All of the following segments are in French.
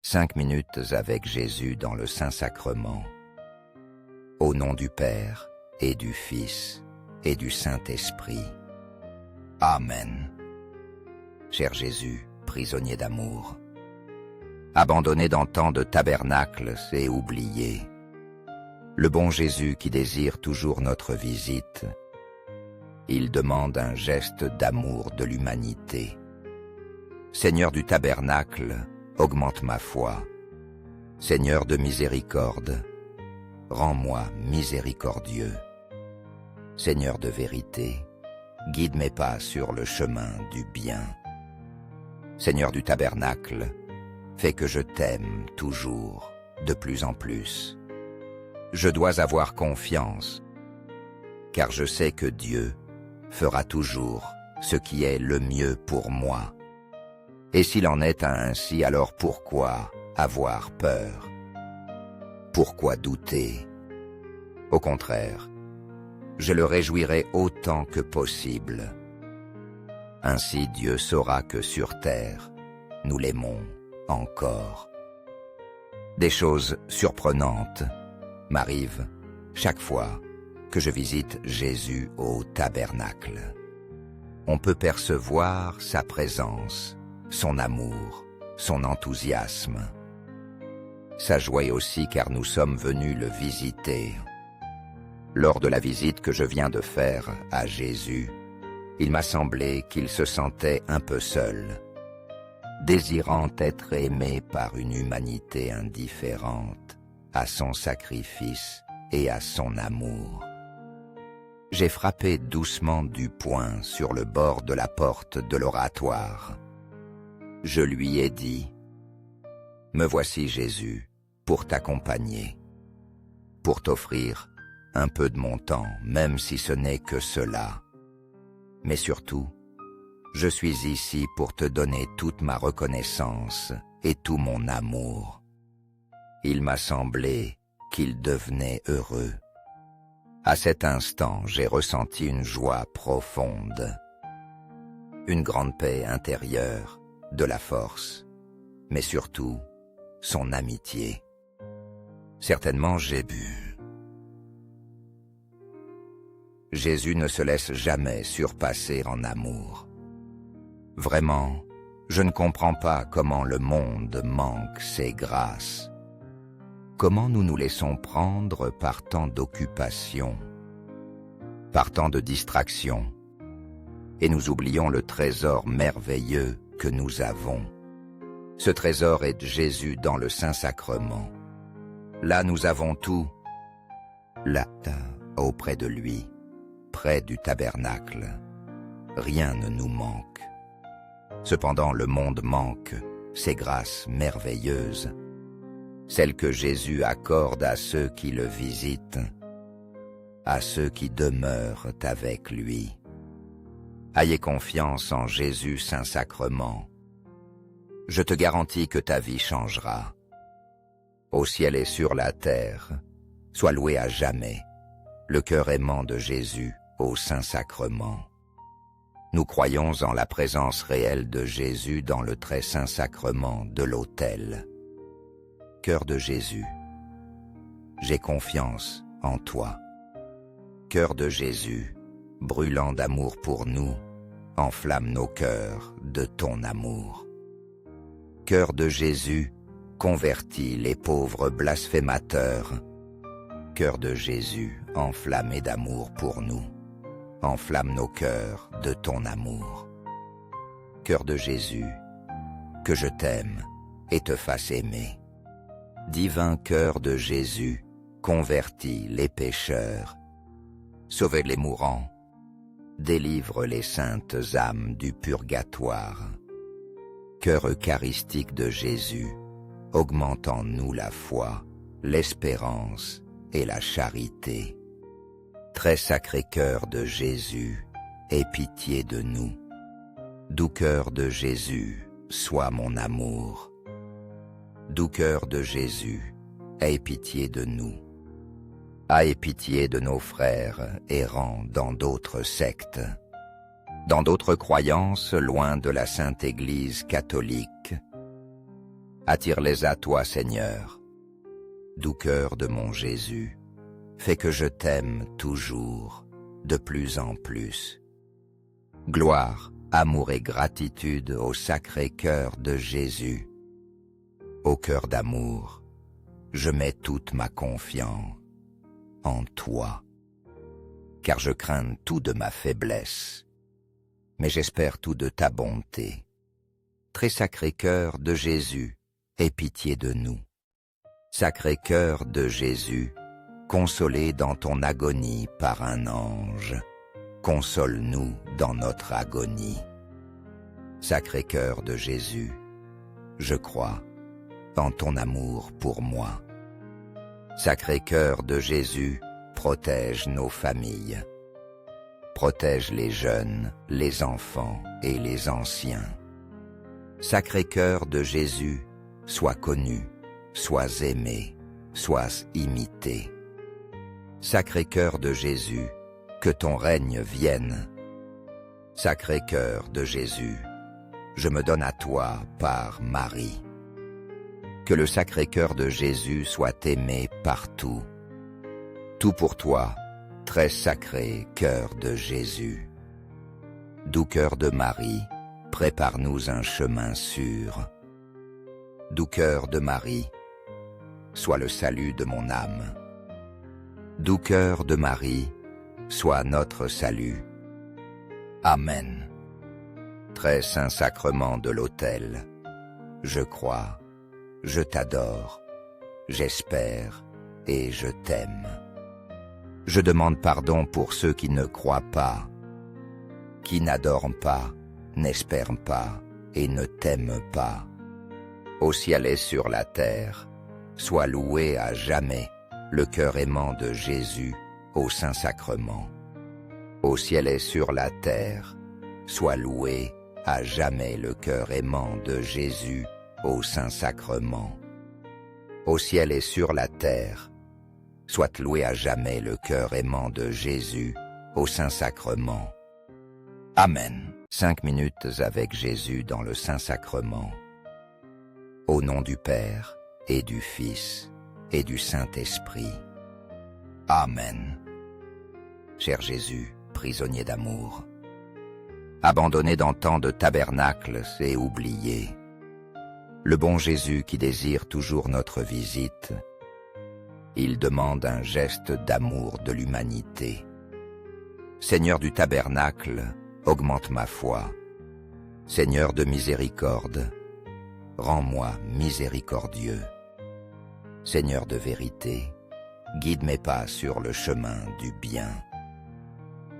5 minutes avec Jésus dans le Saint-Sacrement. Au nom du Père, et du Fils, et du Saint-Esprit. Amen. Cher Jésus, prisonnier d'amour, abandonné dans tant de tabernacles et oublié, le bon Jésus qui désire toujours notre visite, il demande un geste d'amour de l'humanité. Seigneur du tabernacle, augmente ma foi. Seigneur de miséricorde, rends-moi miséricordieux. Seigneur de vérité, guide mes pas sur le chemin du bien. Seigneur du tabernacle, fais que je t'aime toujours, de plus en plus. Je dois avoir confiance, car je sais que Dieu fera toujours ce qui est le mieux pour moi. Et s'il en est ainsi, alors pourquoi avoir peur? Pourquoi douter? Au contraire, je le réjouirai autant que possible. Ainsi Dieu saura que sur terre, nous l'aimons encore. Des choses surprenantes m'arrivent chaque fois que je visite Jésus au tabernacle. On peut percevoir sa présence, son amour, son enthousiasme. Sa joie aussi car nous sommes venus le visiter. Lors de la visite que je viens de faire à Jésus, il m'a semblé qu'il se sentait un peu seul, désirant être aimé par une humanité indifférente à son sacrifice et à son amour. J'ai frappé doucement du poing sur le bord de la porte de l'oratoire. Je lui ai dit, « Me voici Jésus, pour t'accompagner, pour t'offrir un peu de mon temps, même si ce n'est que cela. Mais surtout, je suis ici pour te donner toute ma reconnaissance et tout mon amour. » Il m'a semblé qu'il devenait heureux. À cet instant, j'ai ressenti une joie profonde, une grande paix intérieure, de la force, mais surtout son amitié. Certainement j'ai bu. Jésus ne se laisse jamais surpasser en amour. Vraiment, je ne comprends pas comment le monde manque ses grâces. Comment nous nous laissons prendre par tant d'occupations, par tant de distractions, et nous oublions le trésor merveilleux que nous avons. Ce trésor est Jésus dans le Saint-Sacrement. Là nous avons tout, là, auprès de lui, près du tabernacle. Rien ne nous manque. Cependant le monde manque ces grâces merveilleuses, celles que Jésus accorde à ceux qui le visitent, à ceux qui demeurent avec lui. Ayez confiance en Jésus Saint-Sacrement. Je te garantis que ta vie changera. Au ciel et sur la terre, sois loué à jamais le cœur aimant de Jésus au Saint-Sacrement. Nous croyons en la présence réelle de Jésus dans le très saint sacrement de l'autel. Cœur de Jésus, j'ai confiance en toi. Cœur de Jésus, brûlant d'amour pour nous, enflamme nos cœurs de ton amour. Cœur de Jésus, convertis les pauvres blasphémateurs. Cœur de Jésus, enflammé d'amour pour nous, enflamme nos cœurs de ton amour. Cœur de Jésus, que je t'aime et te fasse aimer. Divin cœur de Jésus, convertis les pécheurs. Sauvez les mourants, délivre les saintes âmes du purgatoire. Cœur eucharistique de Jésus, augmente en nous la foi, l'espérance et la charité. Très sacré cœur de Jésus, aie pitié de nous. Doux cœur de Jésus, sois mon amour. Doux cœur de Jésus, aie pitié de nous. Aie pitié de nos frères errants dans d'autres sectes, dans d'autres croyances loin de la Sainte Église catholique. Attire-les à toi, Seigneur. Doux cœur de mon Jésus, fais que je t'aime toujours, de plus en plus. Gloire, amour et gratitude au sacré cœur de Jésus. Au cœur d'amour, je mets toute ma confiance en toi, car je crains tout de ma faiblesse, mais j'espère tout de ta bonté. Très sacré cœur de Jésus, aie pitié de nous. Sacré cœur de Jésus, consolé dans ton agonie par un ange, console-nous dans notre agonie. Sacré cœur de Jésus, je crois en ton amour pour moi. Sacré cœur de Jésus, protège nos familles. Protège les jeunes, les enfants et les anciens. Sacré cœur de Jésus, sois connu, sois aimé, sois imité. Sacré cœur de Jésus, que ton règne vienne. Sacré cœur de Jésus, je me donne à toi par Marie. Que le sacré cœur de Jésus soit aimé partout. Tout pour toi, très sacré cœur de Jésus. Doux cœur de Marie, prépare-nous un chemin sûr. Doux cœur de Marie, sois le salut de mon âme. Doux cœur de Marie, sois notre salut. Amen. Très saint sacrement de l'autel, je crois, je t'adore, j'espère et je t'aime. Je demande pardon pour ceux qui ne croient pas, qui n'adorent pas, n'espèrent pas et ne t'aiment pas. Au ciel et sur la terre, sois loué à jamais le cœur aimant de Jésus au Saint-Sacrement. Au ciel et sur la terre, sois loué à jamais le cœur aimant de Jésus au Saint-Sacrement. Au ciel et sur la terre, soit loué à jamais le cœur aimant de Jésus au Saint-Sacrement. Amen. 5 minutes avec Jésus dans le Saint-Sacrement. Au nom du Père, et du Fils, et du Saint-Esprit. Amen. Cher Jésus, prisonnier d'amour, abandonné dans tant de tabernacles et oublié, le bon Jésus qui désire toujours notre visite, il demande un geste d'amour de l'humanité. Seigneur du tabernacle, augmente ma foi. Seigneur de miséricorde, rends-moi miséricordieux. Seigneur de vérité, guide mes pas sur le chemin du bien.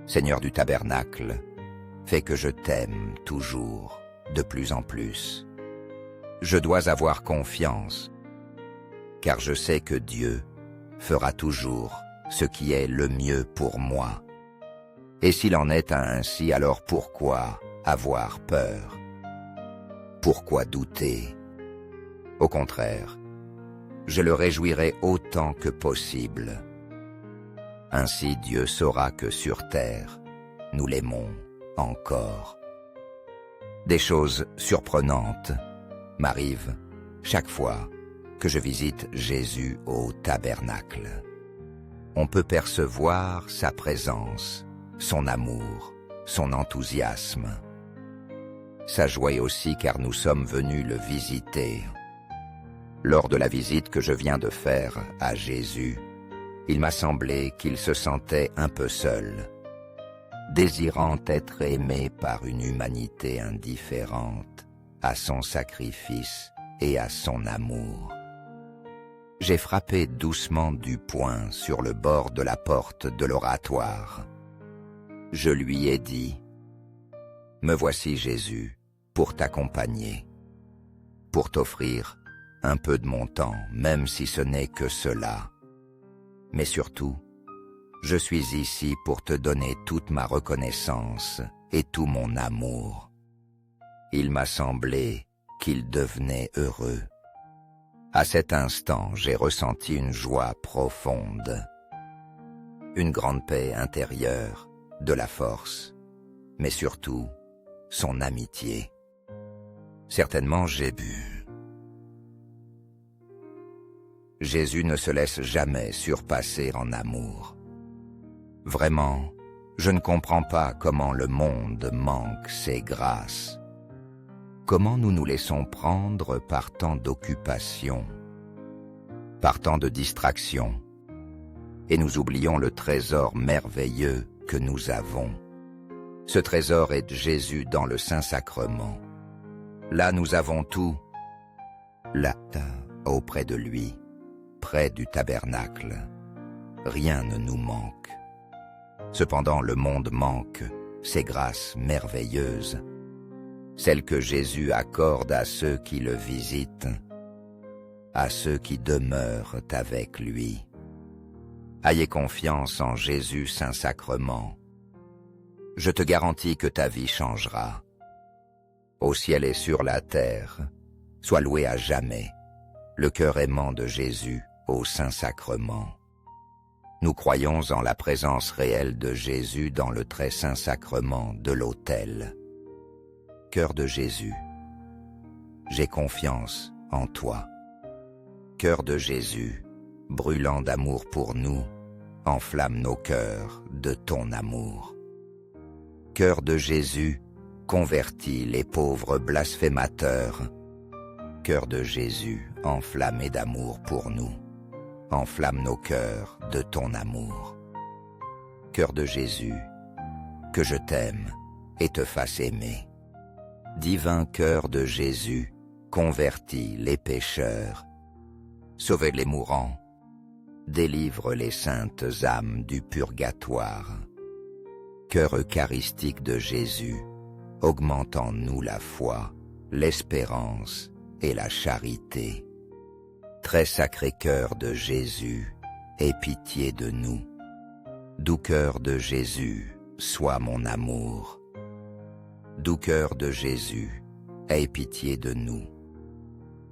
Seigneur du tabernacle, fais que je t'aime toujours, de plus en plus. Je dois avoir confiance, car je sais que Dieu fera toujours ce qui est le mieux pour moi. Et s'il en est ainsi, alors pourquoi avoir peur? Pourquoi douter? Au contraire, je le réjouirai autant que possible. Ainsi Dieu saura que sur terre, nous l'aimons encore. Des choses surprenantes m'arrivent chaque fois que je visite Jésus au tabernacle. On peut percevoir sa présence, son amour, son enthousiasme. Sa joie aussi car nous sommes venus le visiter. Lors de la visite que je viens de faire à Jésus, il m'a semblé qu'il se sentait un peu seul, désirant être aimé par une humanité indifférente à son sacrifice et à son amour. J'ai frappé doucement du poing sur le bord de la porte de l'oratoire. Je lui ai dit, « Me voici Jésus, pour t'accompagner, pour t'offrir un peu de mon temps, même si ce n'est que cela. Mais surtout, je suis ici pour te donner toute ma reconnaissance et tout mon amour. » Il m'a semblé qu'il devenait heureux. À cet instant, j'ai ressenti une joie profonde, une grande paix intérieure, de la force, mais surtout son amitié. Certainement j'ai bu Jésus ne se laisse jamais surpasser en amour. Vraiment, je ne comprends pas comment le monde manque ces grâces. Comment nous nous laissons prendre par tant d'occupations, par tant de distractions, et nous oublions le trésor merveilleux que nous avons. Ce trésor est Jésus dans le Saint-Sacrement. Là nous avons tout, là, auprès de lui, près du tabernacle. Rien ne nous manque. Cependant le monde manque ces grâces merveilleuses, celles que Jésus accorde à ceux qui le visitent, à ceux qui demeurent avec lui. Ayez confiance en Jésus Saint-Sacrement. Je te garantis que ta vie changera. Au ciel et sur la terre, sois loué à jamais le cœur aimant de Jésus au Saint-Sacrement. Nous croyons en la présence réelle de Jésus dans le très saint sacrement de l'autel. Cœur de Jésus, j'ai confiance en toi. Cœur de Jésus, brûlant d'amour pour nous, enflamme nos cœurs de ton amour. Cœur de Jésus, convertis les pauvres blasphémateurs. Cœur de Jésus, enflammé d'amour pour nous, enflamme nos cœurs de ton amour. Cœur de Jésus, que je t'aime et te fasse aimer. Divin cœur de Jésus, convertis les pécheurs. Sauve les mourants, délivre les saintes âmes du purgatoire. Cœur eucharistique de Jésus, augmente en nous la foi, l'espérance et la charité. Très sacré cœur de Jésus, aie pitié de nous. Doux cœur de Jésus, sois mon amour. Doux cœur de Jésus, aie pitié de nous.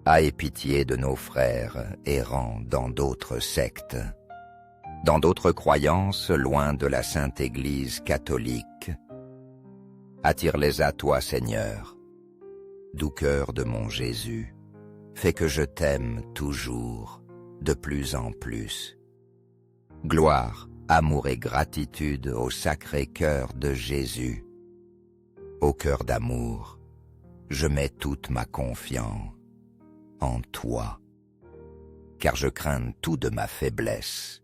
Aie pitié de nos frères errants dans d'autres sectes, dans d'autres croyances loin de la Sainte Église catholique. Attire-les à toi, Seigneur. Doux cœur de mon Jésus, fais que je t'aime toujours, de plus en plus. Gloire, amour et gratitude au sacré cœur de Jésus. Au cœur d'amour, je mets toute ma confiance en toi, car je crains tout de ma faiblesse,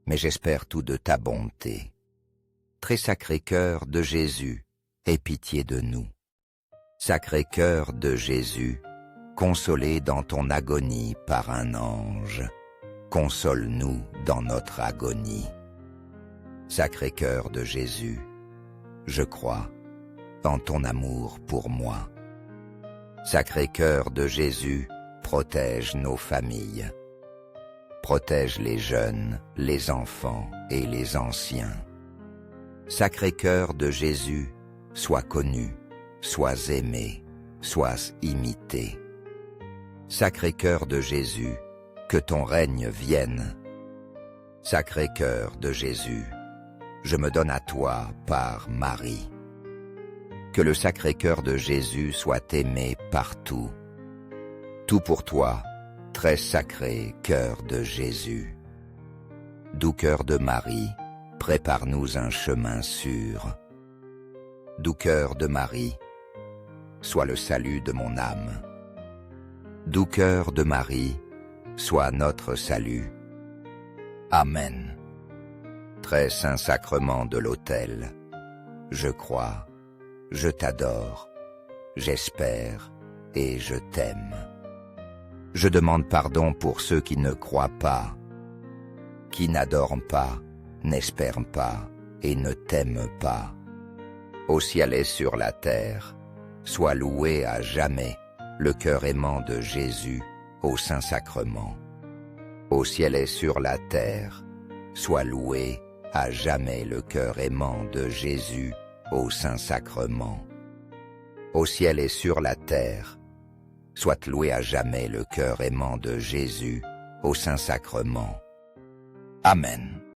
mais j'espère tout de ta bonté. Très sacré cœur de Jésus, aie pitié de nous. Sacré cœur de Jésus, consolé dans ton agonie par un ange, console-nous dans notre agonie. Sacré cœur de Jésus, je crois en ton amour pour moi. Sacré cœur de Jésus, protège nos familles. Protège les jeunes, les enfants et les anciens. Sacré cœur de Jésus, sois connu, sois aimé, sois imité. Sacré cœur de Jésus, que ton règne vienne. Sacré cœur de Jésus, je me donne à toi par Marie. Que le sacré cœur de Jésus soit aimé partout. Tout pour toi, très sacré cœur de Jésus. Doux cœur de Marie, prépare-nous un chemin sûr. Doux cœur de Marie, sois le salut de mon âme. Doux cœur de Marie, sois notre salut. Amen. Très saint sacrement de l'autel, je crois, je t'adore, j'espère et je t'aime. Je demande pardon pour ceux qui ne croient pas, qui n'adorent pas, n'espèrent pas et ne t'aiment pas. Au ciel et sur la terre, sois loué à jamais le cœur aimant de Jésus au Saint-Sacrement. Au ciel et sur la terre, sois loué à jamais le cœur aimant de Jésus au Saint-Sacrement. Au ciel et sur la terre, soit loué à jamais le cœur aimant de Jésus au Saint-Sacrement. Amen.